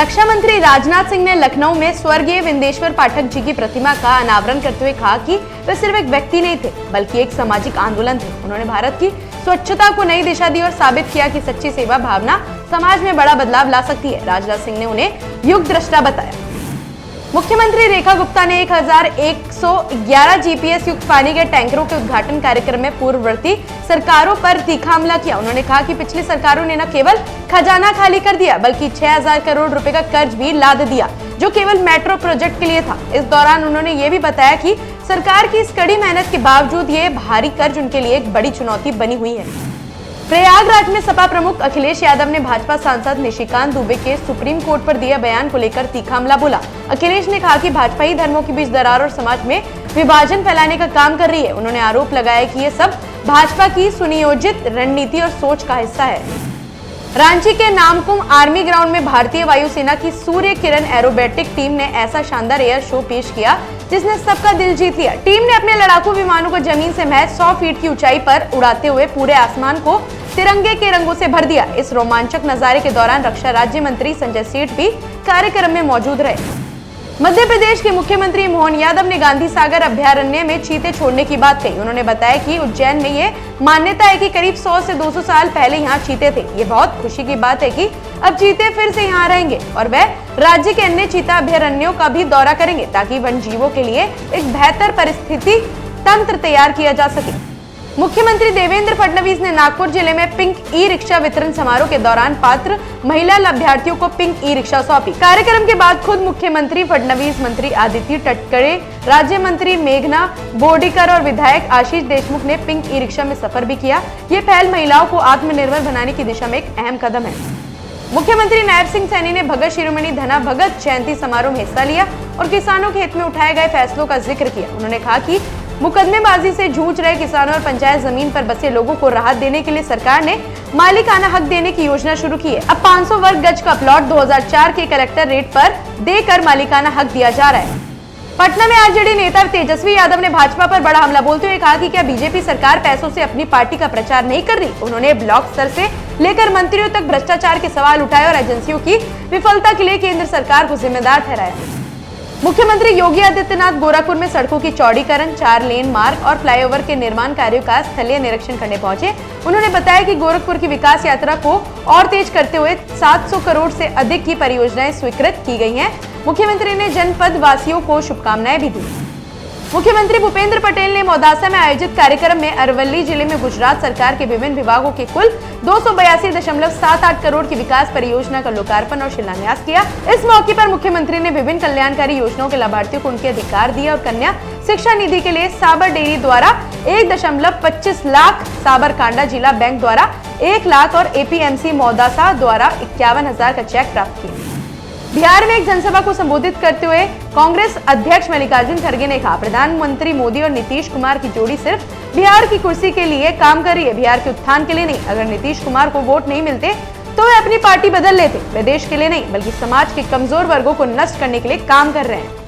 रक्षा मंत्री राजनाथ सिंह ने लखनऊ में स्वर्गीय विंदेश्वर पाठक जी की प्रतिमा का अनावरण करते हुए कहा कि वे सिर्फ एक व्यक्ति नहीं थे बल्कि एक सामाजिक आंदोलन थे। उन्होंने भारत की स्वच्छता को नई दिशा दी और साबित किया कि सच्ची सेवा भावना समाज में बड़ा बदलाव ला सकती है। राजनाथ सिंह ने उन्हें युग दृष्टा बताया। मुख्यमंत्री रेखा गुप्ता ने 1111 जीपीएस युक्त पानी के टैंकरों के उद्घाटन कार्यक्रम में पूर्ववर्ती सरकारों पर तीखा हमला किया। उन्होंने कहा कि पिछली सरकारों ने न केवल खजाना खाली कर दिया बल्कि 6000 करोड़ रुपए का कर्ज भी लाद दिया, जो केवल मेट्रो प्रोजेक्ट के लिए था। इस दौरान उन्होंने ये भी बताया कि सरकार की इस कड़ी मेहनत के बावजूद ये भारी कर्ज उनके लिए एक बड़ी चुनौती बनी हुई है। प्रयागराज में सपा प्रमुख अखिलेश यादव ने भाजपा सांसद निशिकांत दुबे के सुप्रीम कोर्ट पर दिए बयान को लेकर तीखा हमला बोला। अखिलेश ने कहा कि भाजपा ही धर्मों के बीच दरार और समाज में विभाजन फैलाने का काम कर रही है। उन्होंने आरोप लगाया कि ये सब भाजपा की सुनियोजित रणनीति और सोच का हिस्सा है। रांची के नामकुम आर्मी ग्राउंड में भारतीय वायुसेना की सूर्य किरण एरोबेटिक टीम ने ऐसा शानदार एयर शो पेश किया जिसने सबका दिल जीत लिया। टीम ने अपने लड़ाकू विमानों को जमीन से महज 100 फीट की ऊंचाई पर उड़ाते हुए पूरे आसमान को तिरंगे के रंगों से भर दिया। इस रोमांचक नजारे के दौरान रक्षा राज्य मंत्री संजय सेठ भी कार्यक्रम में मौजूद रहे। मध्य प्रदेश के मुख्यमंत्री मोहन यादव ने गांधी सागर अभयारण्य में चीते छोड़ने की बात कही। उन्होंने बताया कि उज्जैन में ये मान्यता है कि करीब 100 से 200 साल पहले यहाँ चीते थे। ये बहुत खुशी की बात है कि अब चीते फिर से यहाँ रहेंगे और वह राज्य के अन्य चीता अभयारण्यों का भी दौरा करेंगे ताकि वन जीवों के लिए एक बेहतर परिस्थिति तंत्र तैयार किया जा सके। मुख्यमंत्री देवेंद्र फडणवीस ने नागपुर जिले में पिंक ई रिक्शा वितरण समारोह के दौरान पात्र महिला लाभार्थियों को पिंक ई रिक्शा सौंपी। कार्यक्रम के बाद खुद मुख्यमंत्री फडणवीस, मंत्री आदित्य तटकरे, राज्य मंत्री मेघना बोर्डीकर और विधायक आशीष देशमुख ने पिंक ई रिक्शा में सफर भी किया। ये पहल महिलाओं को आत्मनिर्भर बनाने की दिशा में एक अहम कदम है। मुख्यमंत्री नायब सिंह सैनी ने भगत शिरोमणि धना भगत जयंती समारोह में हिस्सा लिया और किसानों के हित में उठाए गए फैसलों का जिक्र किया। उन्होंने कहा कि मुकदमेबाजी से जूझ रहे किसानों और पंचायत जमीन पर बसे लोगों को राहत देने के लिए सरकार ने मालिकाना हक देने की योजना शुरू की है। अब 500 वर्ग गज का प्लॉट 2004 के कलेक्टर रेट पर देकर मालिकाना हक दिया जा रहा है। पटना में आरजेडी नेता तेजस्वी यादव ने भाजपा पर बड़ा हमला बोलते हुए कहा कि क्या बीजेपी सरकार पैसों से अपनी पार्टी का प्रचार नहीं कर रही। उन्होंने ब्लॉक स्तर से लेकर मंत्रियों तक भ्रष्टाचार के सवाल उठाए और एजेंसियों की विफलता के लिए केंद्र सरकार को जिम्मेदार ठहराया। मुख्यमंत्री योगी आदित्यनाथ गोरखपुर में सड़कों की चौड़ीकरण, 4 लेन मार्ग और फ्लाईओवर के निर्माण कार्यों का स्थलीय निरीक्षण करने पहुंचे। उन्होंने बताया कि गोरखपुर की विकास यात्रा को और तेज करते हुए 700 करोड़ से अधिक की परियोजनाएं स्वीकृत की गई हैं। मुख्यमंत्री ने जनपद वासियों को शुभकामनाएं भी दी। मुख्यमंत्री भूपेंद्र पटेल ने मौदासा में आयोजित कार्यक्रम में अरवली जिले में गुजरात सरकार के विभिन्न विभागों के कुल 282.78 करोड़ की विकास परियोजना का लोकार्पण और शिलान्यास किया। इस मौके पर मुख्यमंत्री ने विभिन्न कल्याणकारी योजनाओं के लाभार्थियों को उनके अधिकार दिए और कन्या शिक्षा निधि के लिए साबर डेयरी द्वारा 1.25 लाख, साबरकांडा जिला बैंक द्वारा 1 लाख और एपीएमसी मौदासा द्वारा 51,000 का चेक प्राप्त किया। बिहार में एक जनसभा को संबोधित करते हुए कांग्रेस अध्यक्ष मल्लिकार्जुन खड़गे ने कहा, प्रधानमंत्री मोदी और नीतीश कुमार की जोड़ी सिर्फ बिहार की कुर्सी के लिए काम कर रही है, बिहार के उत्थान के लिए नहीं। अगर नीतीश कुमार को वोट नहीं मिलते तो वे अपनी पार्टी बदल लेते। वे देश के लिए नहीं बल्कि समाज के कमजोर वर्गों को नष्ट करने के लिए काम कर रहे हैं।